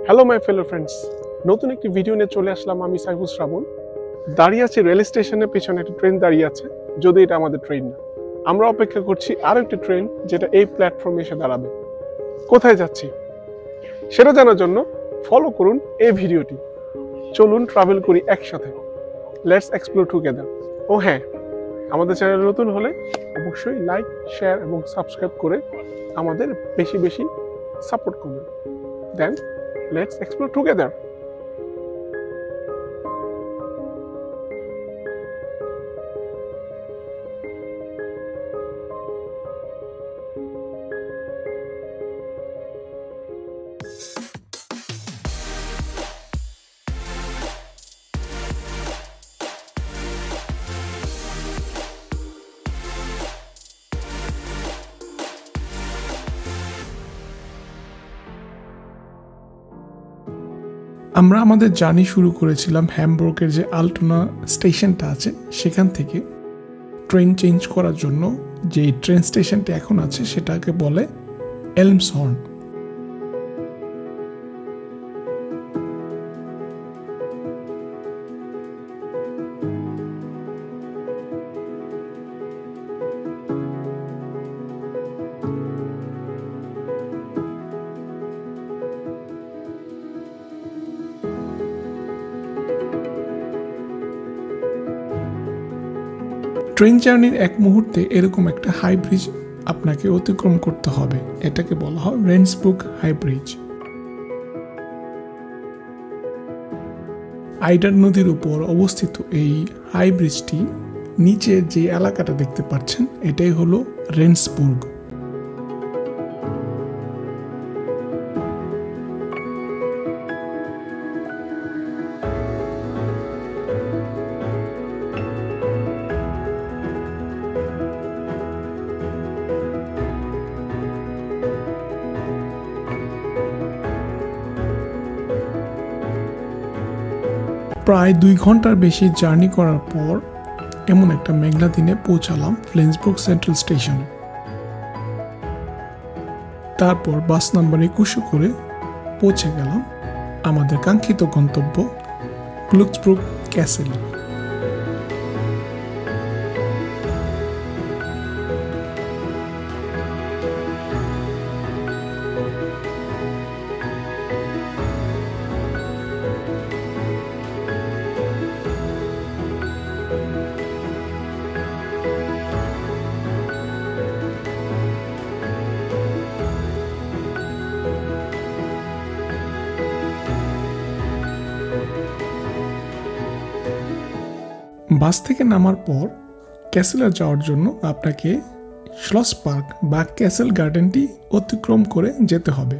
Hello my fellow friends, নতুন একটি video নিয়ে চলে আসলাম। আমি সাইফুল শ্রাবণ দাঁড়িয়ে আছি রেল স্টেশনের পেছনে। একটা ট্রেন দাঁড়িয়ে আছে, যদি এটা আমাদের ট্রেন না। আমরা অপেক্ষা করছি আরো একটি ট্রেন যেটা এই প্ল্যাটফর্মে এসে দাঁড়াবে। কোথায় যাচ্ছি সেটা জানার জন্য ফলো করুন এই ভিডিওটি। চলুন ট্রাভেল করি একসাথে। Let's explore together. ও হ্যাঁ, আমাদের চ্যানেল নতুন হলে অবশ্যই লাইক, শেয়ার এবং সাবস্ক্রাইব করে আমাদের বেশি বেশি সাপোর্ট করবেন। দেন let's explore together. আমরা আমাদের জার্নি শুরু করেছিলাম হ্যামবুর্গের যে আলটোনা স্টেশনটা আছে সেখান থেকে। ট্রেন চেঞ্জ করার জন্য যে ট্রেন স্টেশনটা এখন আছে সেটাকে বলে এলমসহর্ন। ট্রেন জার্নির এক মুহূর্তে এরকম একটা হাই ব্রিজ আপনাকে অতিক্রম করতে হবে। এটাকে বলা হয় রেন্সবুর্গ হাই ব্রিজ। আইডার নদীর উপর অবস্থিত এই হাই ব্রিজটি নিচের যে এলাকাটা দেখতে পাচ্ছেন এটাই হলো রেন্সবুর্গ। প্রায় 2 ঘন্টার বেশি জার্নি করার পর এমন একটা মেঘলা দিনে পৌঁছালাম ফ্লেন্সবুর্গ সেন্ট্রাল স্টেশনে। তারপর বাস নাম্বার 21 করে পৌঁছে গেলাম আমাদের কাঙ্ক্ষিত গন্তব্য গ্লুকসবুর্গ ক্যাসেলে। বাস থেকে নামার পর ক্যাসেলে যাওয়ার জন্য আপনাকে শ্লস পার্ক বা ক্যাসেল গার্ডেনটি অতিক্রম করে যেতে হবে।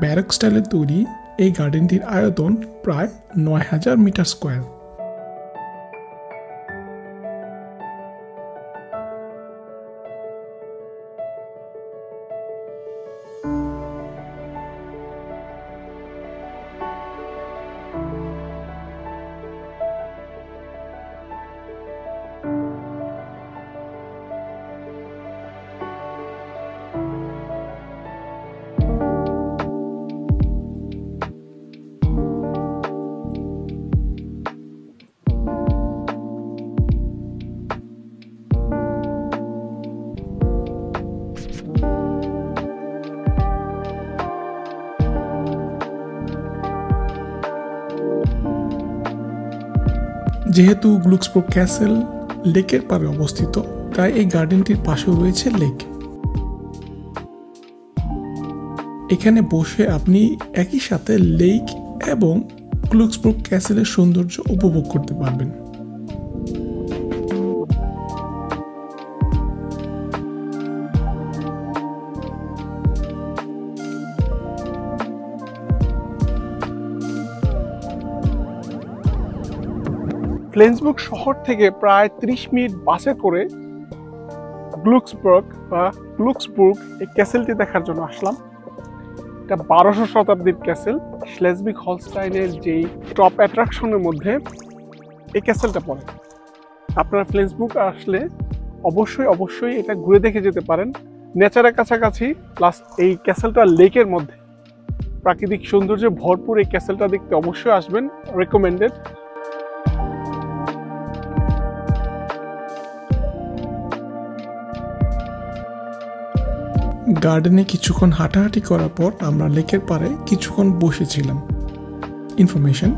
ব্যারক স্টাইলে তৈরি এই গার্ডেনটির আয়তন প্রায় 9000 মিটার স্কোয়ার। যেহেতু গ্লুকসবুর্গ ক্যাসেল লেকের পাড়ে অবস্থিত, তাই এই গার্ডেনটির পাশেও রয়েছে লেক। এখানে বসে আপনি একই সাথে লেক এবং গ্লুকসবুর্গ ক্যাসেলের সৌন্দর্য উপভোগ করতে পারবেন। ফ্লেন্সবুর্গ শহর থেকে প্রায় 30 মিনিট বাসে করে গ্লুকসবুর্গ এই ক্যাসেলটি দেখার জন্য আসলাম। এটা 1200 শতাব্দীর ক্যাসেল। স্লেজবিক হলস্টাইনের যেই টপ অ্যাট্রাকশনের মধ্যে এই ক্যাসেলটা পড়ে। আপনারা ফ্লেন্সবুক আসলে অবশ্যই এটা ঘুরে দেখে যেতে পারেন। নেচারের কাছাকাছি, প্লাস এই ক্যাসেলটা লেকের মধ্যে, প্রাকৃতিক সৌন্দর্যে ভরপুর এই ক্যাসেলটা দেখতে অবশ্যই আসবেন, রেকমেন্ডেড। গার্ডেনে কিছুক্ষণ হাঁটাহাঁটি করার পর আমরা লেকের পাড়ে কিছুক্ষণ বসেছিলাম। ইনফরমেশন: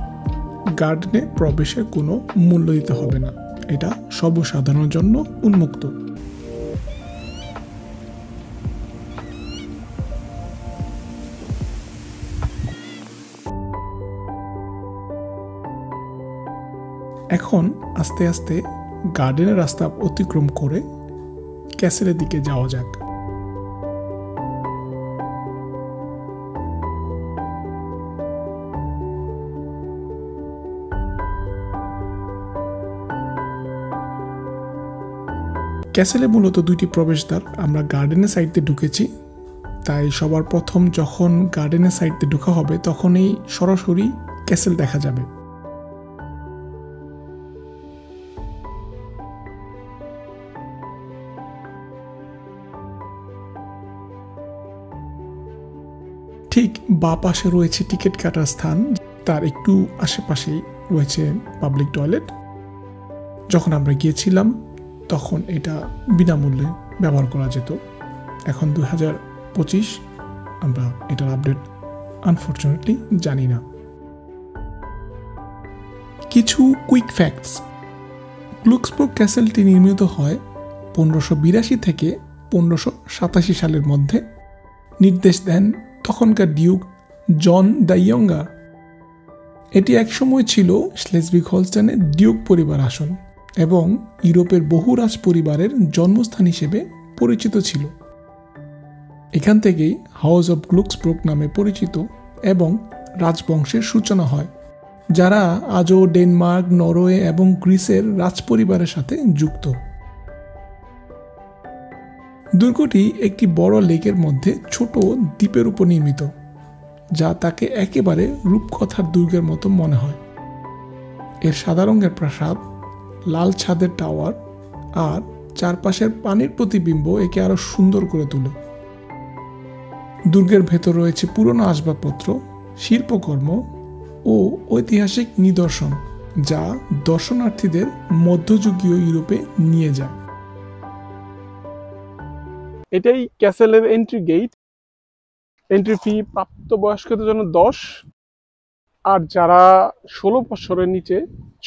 গার্ডেনে প্রবেশের কোনো মূল্য দিতে হবে না, এটা সর্বসাধারণের জন্য উন্মুক্ত। এখন আস্তে আস্তে গার্ডেনের রাস্তা অতিক্রম করে ক্যাসেলের দিকে যাওয়া যাক। ক্যাসেলে মূলত দুইটি প্রবেশদ্বার। আমরা গার্ডেনের সাইড দিয়ে ঢুকেছি, তাই সবার প্রথম যখন গার্ডেনের সাইড দিয়ে ঢোকা হবে তখনই সরাসরি ক্যাসেল দেখা যাবে। ঠিক বাঁ পাশে রয়েছে টিকিট কাটার স্থান, তার একটু আশেপাশেই রয়েছে পাবলিক টয়লেট। যখন আমরা গিয়েছিলাম তখন এটা বিনামূল্যে ব্যবহার করা যেত। এখন 2025, আমরা এটার আপডেট আনফরচুনেটলি জানি না। কিছু কুইক ফ্যাক্টস: গ্লুক্সবুর্গ ক্যাসেলটি নির্মিত হয় 1582 থেকে 1587 সালের মধ্যে। নির্দেশ দেন তখনকার ডিউক জন দ্য ইয়ঙ্গার। এটি একসময় ছিল স্লেজবিক হলস্টাইনের ডিউক পরিবার আসন এবং ইউরোপের বহু রাজ পরিবারের জন্মস্থান হিসেবে পরিচিত ছিল। এখান থেকেই হাউস অব গ্লুক্সবুর্গ নামে পরিচিত এবং রাজবংশের সূচনা হয়, যারা আজও ডেনমার্ক, নরওয়ে এবং গ্রিসের রাজপরিবারের সাথে যুক্ত। দুর্গটি একটি বড় লেকের মধ্যে ছোট দ্বীপের উপর নির্মিত, যা তাকে একেবারে রূপকথার দুর্গের মতো মনে হয়। এর সাদা রঙের প্রাসাদ, লাল ছাদের টাওয়ার আর চারপাশের পানির প্রতিবিম্ব একে আরো সুন্দর করে তোলে। দুর্গের ভেতর রয়েছে পুরনো আসবাবপত্র, শিল্পকর্ম ও ঐতিহাসিক নিদর্শন, যা দর্শনার্থীদের মধ্যযুগীয় ইউরোপে নিয়ে যায়। এটাই ক্যাসেলের এন্ট্রি গেট। এন্ট্রি ফি প্রাপ্তবয়স্কদের জন্য 10, আর যারা 16 বছরের নিচে,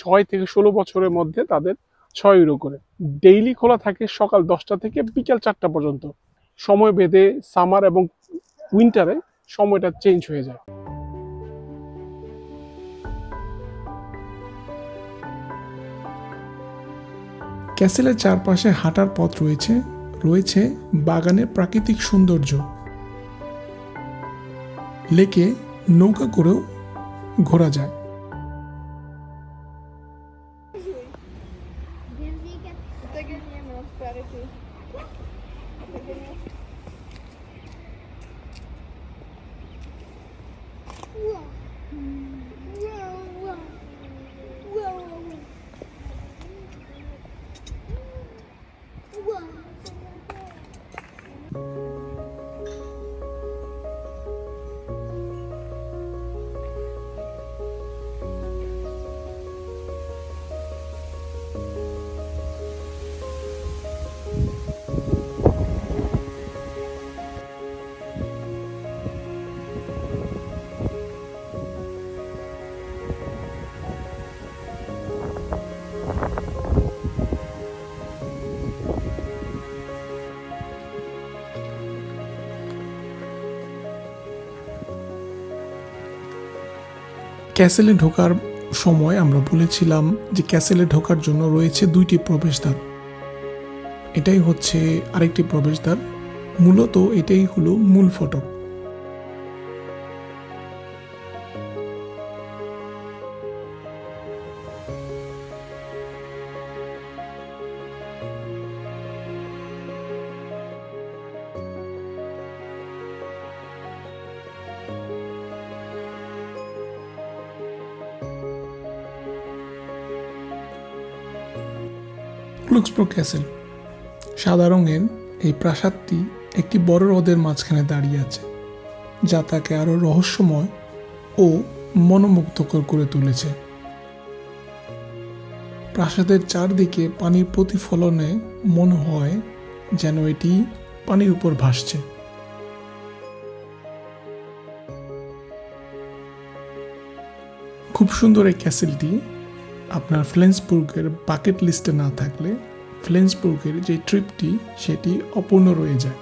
6 থেকে 16 বছরের মধ্যে, তাদের 6 ইউরো করে। ডেইলি খোলা থাকে সকাল 10টা থেকে বিকাল 4টা পর্যন্ত। সময় ভেদে সামার এবং উইন্টারে সময়টা চেঞ্জ হয়ে যায়। ক্যাসেলের চারপাশে হাঁটার পথ রয়েছে, রয়েছে বাগানের প্রাকৃতিক সৌন্দর্য। লেকে নৌকা করেও ঘোরা যায়। ক্যাসেলে ঢোকার সময় আমরা বলেছিলাম যে ক্যাসেলে ঢোকার জন্য রয়েছে দুইটি প্রবেশদ্বার। এটাই হচ্ছে আরেকটি প্রবেশদ্বার। মূলত এটাই হলো মূল ফটক। লুক্সব্রো ক্যাসেল সাদা রঙের এই প্রাসাদটি একটি বড় হ্রদের মাঝখানে দাঁড়িয়ে আছে, যা তাকে আরো রহস্যময় ও মনোমুগ্ধকর করে তুলেছে। প্রাসাদের চারদিকে পানির প্রতিফলনে মনে হয় যেন এটি পানির উপর ভাসছে। খুব সুন্দর এই ক্যাসেলটি আপনার ফ্লেন্সবুর্গের বাকেট লিস্টে না থাকলে ফ্লেন্সবুর্গের যে ট্রিপটি সেটি অপূর্ণ রয়ে যায়।